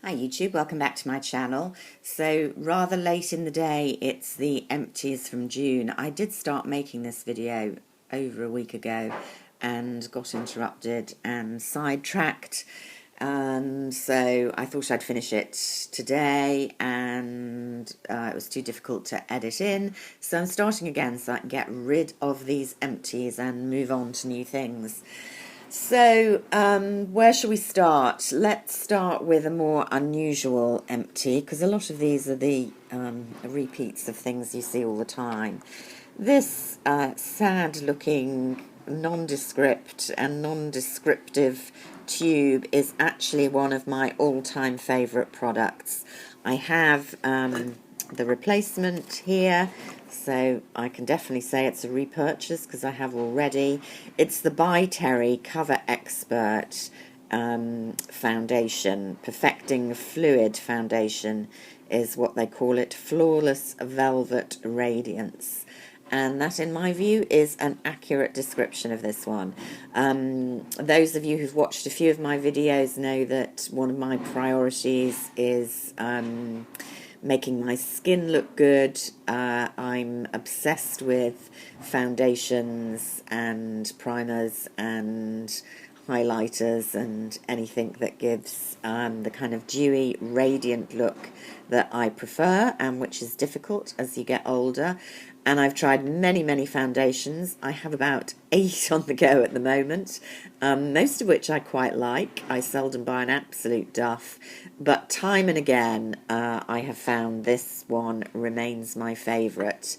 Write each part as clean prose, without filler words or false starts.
Hi YouTube, welcome back to my channel. So rather late in the day, it's the empties from June. I did start making this video over a week ago and got interrupted and sidetracked, and so I thought I'd finish it today, and it was too difficult to edit in, so I'm starting again so I can get rid of these empties and move on to new things. So, where shall we start? Let's start with a more unusual empty, because a lot of these are the repeats of things you see all the time. This sad-looking, nondescript and non-descriptive tube is actually one of my all-time favourite products. I have the replacement here, so I can definitely say it's a repurchase because I have already. It's the By Terry Cover Expert foundation. Perfecting Fluid Foundation is what they call it. Flawless Velvet Radiance. And that, in my view, is an accurate description of this one. Those of you who've watched a few of my videos know that one of my priorities is making my skin look good. I'm obsessed with foundations and primers and highlighters and anything that gives the kind of dewy, radiant look that I prefer, and which is difficult as you get older. And I've tried many foundations. I have about 8 on the go at the moment, most of which I quite like. I seldom buy an absolute duff, but time and again I have found this one remains my favourite.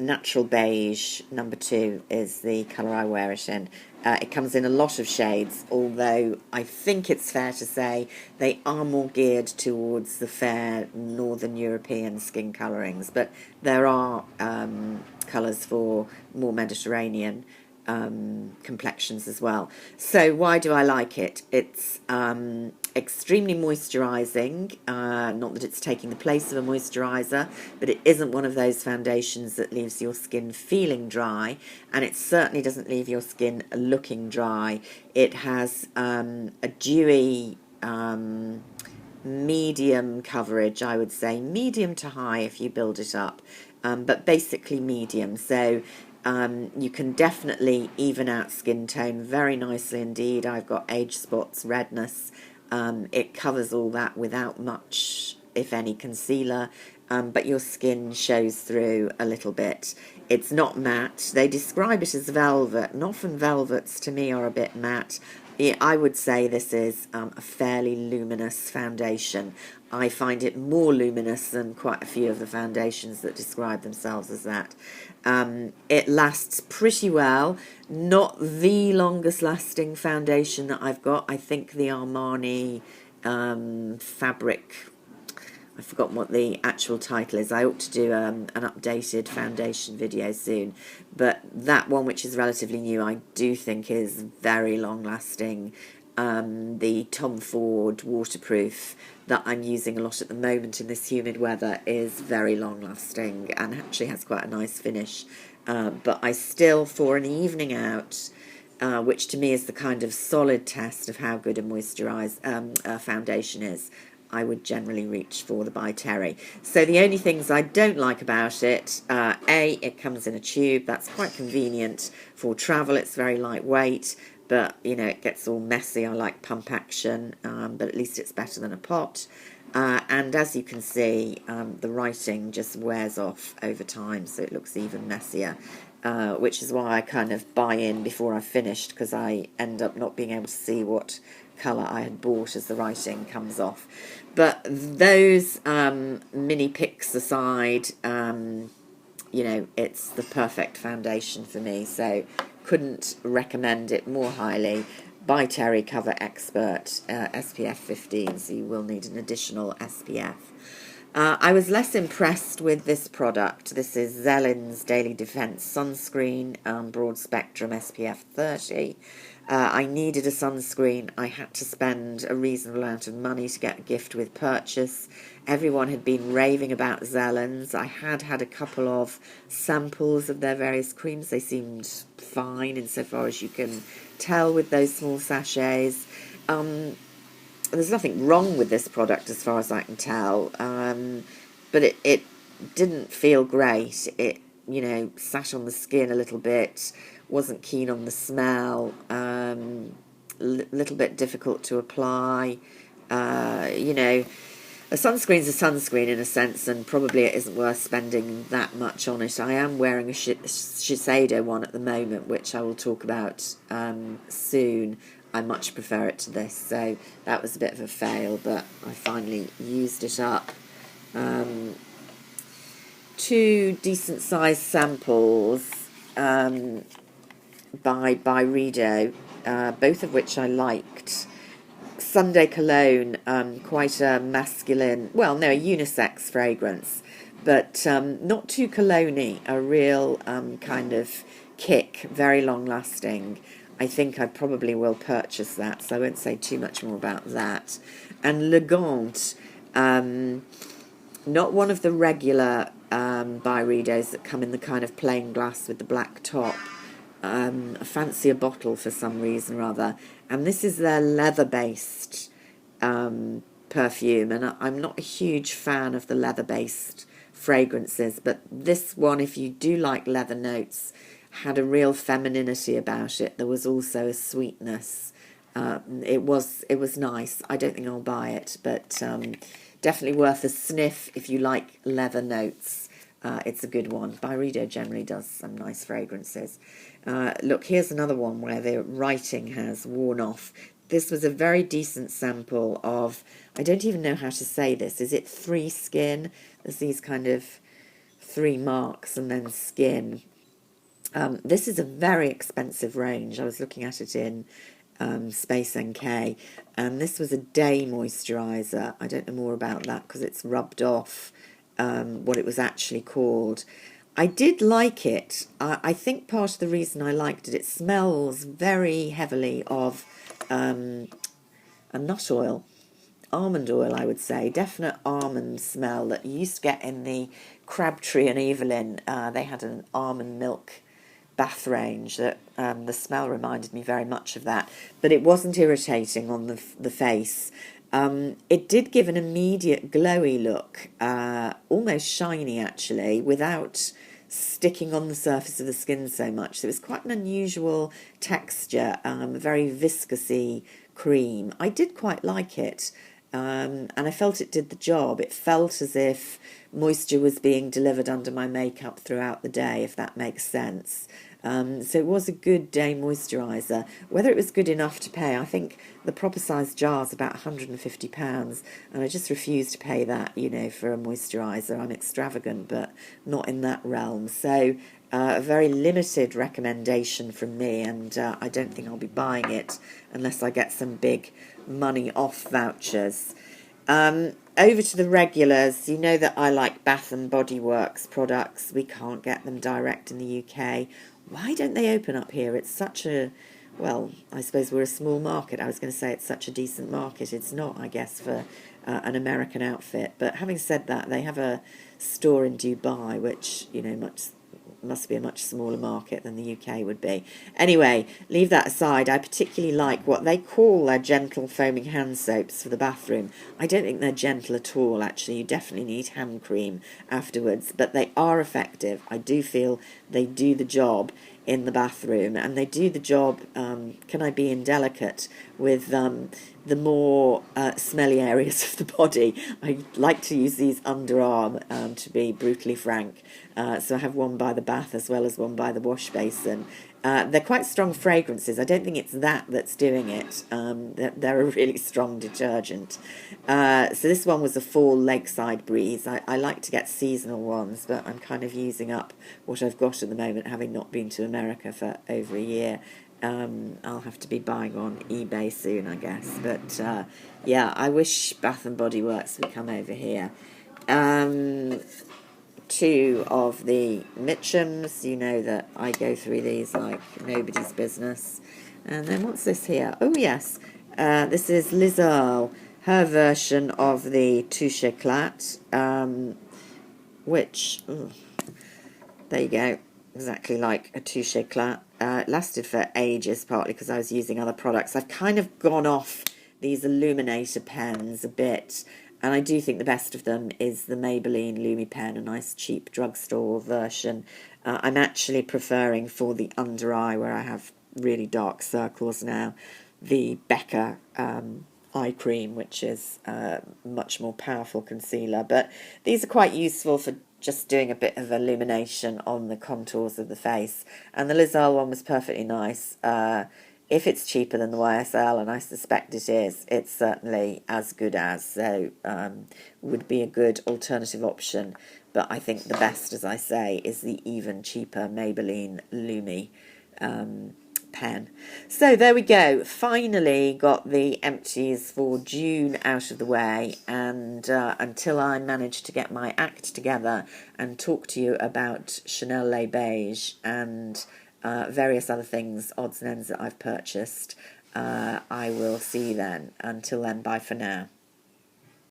Natural Beige number 2 is the colour I wear it in. It comes in a lot of shades, although I think it's fair to say they are more geared towards the fair Northern European skin colourings, but there are colours for more Mediterranean complexions as well. So why do I like it? It's extremely moisturising, not that it's taking the place of a moisturiser, but it isn't one of those foundations that leaves your skin feeling dry, and it certainly doesn't leave your skin looking dry. It has a dewy medium coverage, I would say, medium to high if you build it up, but basically medium. So you can definitely even out skin tone very nicely indeed. I've got age spots, redness. It covers all that without much, if any, concealer, but your skin shows through a little bit. It's not matte. They describe it as velvet, and often velvets to me are a bit matte. I would say this is a fairly luminous foundation. I find it more luminous than quite a few of the foundations that describe themselves as that. It lasts pretty well. Not the longest lasting foundation that I've got. I think the Armani fabric, I've forgotten what the actual title is. I ought to do an updated foundation video soon. But that one, which is relatively new, I do think is very long lasting. The Tom Ford waterproof that I'm using a lot at the moment in this humid weather is very long lasting and actually has quite a nice finish. But I still, for an evening out, which to me is the kind of solid test of how good a moisturised foundation is, I would generally reach for the By Terry. So the only things I don't like about it, A, it comes in a tube. That's quite convenient for travel. It's very lightweight, but, you know, it gets all messy. I like pump action, but at least it's better than a pot. And as you can see, the writing just wears off over time, so it looks even messier, which is why I kind of buy in before I've finished, because I end up not being able to see what colour I had bought as the writing comes off. But those mini picks aside, you know, it's the perfect foundation for me, so couldn't recommend it more highly. By Terry Cover Expert, SPF 15, so you will need an additional SPF. I was less impressed with this product. This is Zellin's Daily Defense Sunscreen, Broad Spectrum SPF 30. I needed a sunscreen. I had to spend a reasonable amount of money to get a gift with purchase. Everyone had been raving about Zellin's. I had had a couple of samples of their various creams. They seemed fine insofar as you can tell with those small sachets. there's nothing wrong with this product as far as I can tell, but it didn't feel great. It, you know, sat on the skin a little bit, wasn't keen on the smell, little bit difficult to apply. You know, a sunscreen's a sunscreen in a sense, and probably it isn't worth spending that much on it. I am wearing a Shiseido one at the moment, which I will talk about soon. I much prefer it to this, so that was a bit of a fail, but I finally used it up. Two decent sized samples by Rideau, both of which I liked. Sunday Cologne, quite a masculine, well, no, a unisex fragrance, but not too cologne-y, a real kind of kick, very long lasting. I think I probably will purchase that, so I won't say too much more about that. And Le Gant, not one of the regular by Rideau's that come in the kind of plain glass with the black top. A fancier bottle for some reason or other, and this is their leather-based perfume, and I'm not a huge fan of the leather-based fragrances, but this one, if you do like leather notes, had a real femininity about it. There was also a sweetness. It was nice. I don't think I'll buy it, but definitely worth a sniff if you like leather notes. It's a good one. Byredo generally does some nice fragrances. Look, here's another one where the writing has worn off. This was a very decent sample of, I don't even know how to say this. Is it 3 skin? There's these kind of 3 marks and then skin. This is a very expensive range. I was looking at it in Space NK, and this was a day moisturiser. I don't know more about that because it's rubbed off what it was actually called. I did like it. I think part of the reason I liked it, it smells very heavily of a nut oil, almond oil, I would say. Definite almond smell that you used to get in the Crabtree and Evelyn. They had an almond milk bath range that the smell reminded me very much of that, but it wasn't irritating on the face. It did give an immediate glowy look, almost shiny actually, without sticking on the surface of the skin so much. So it was quite an unusual texture, very viscousy cream. I did quite like it, and I felt it did the job. It felt as if moisture was being delivered under my makeup throughout the day, if that makes sense. So it was a good day moisturiser. Whether it was good enough to pay, I think the proper size jar is about £150, and I just refuse to pay that, you know, for a moisturiser. I'm extravagant, but not in that realm. So a very limited recommendation from me, and I don't think I'll be buying it unless I get some big money off vouchers. Over to the regulars. You know that I like Bath and Body Works products. We can't get them direct in the UK. Why don't they open up here? It's such a, well, I suppose we're a small market. I was going to say it's such a decent market. It's not, I guess, for an American outfit. But having said that, they have a store in Dubai, which, you know, must be a much smaller market than the UK would be. Anyway, leave that aside. I particularly like what they call their gentle foaming hand soaps for the bathroom. I don't think they're gentle at all, actually. You definitely need hand cream afterwards, but they are effective. I do feel they do the job in the bathroom, and they do the job, can I be indelicate, with the more smelly areas of the body. I like to use these underarm, to be brutally frank. So I have one by the bath as well as one by the wash basin. They're quite strong fragrances. I don't think it's that's doing it. They're a really strong detergent. So this one was a fall lakeside breeze. I like to get seasonal ones, but I'm kind of using up what I've got at the moment, having not been to America for over a year. I'll have to be buying on eBay soon, I guess. But yeah, I wish Bath and Body Works would come over here. 2 of the Mitchums. You know that I go through these like nobody's business. And then what's this here? Oh yes, this is Liz Earle, her version of the Touche Éclat, which, there you go, exactly like a Touche Éclat. It lasted for ages, partly because I was using other products. I've kind of gone off these illuminator pens a bit, and I do think the best of them is the Maybelline Lumi pen, a nice cheap drugstore version. I'm actually preferring for the under eye, where I have really dark circles now, the Becca eye cream, which is much more powerful concealer. But these are quite useful for just doing a bit of illumination on the contours of the face. And the Lizal one was perfectly nice. If it's cheaper than the YSL, and I suspect it is, it's certainly as good as, so would be a good alternative option. But I think the best, as I say, is the even cheaper Maybelline Lumi pen. So there we go. Finally got the empties for June out of the way, and until I manage to get my act together and talk to you about Chanel Les Beige and various other things, odds and ends that I've purchased, I will see you then. Until then, bye for now.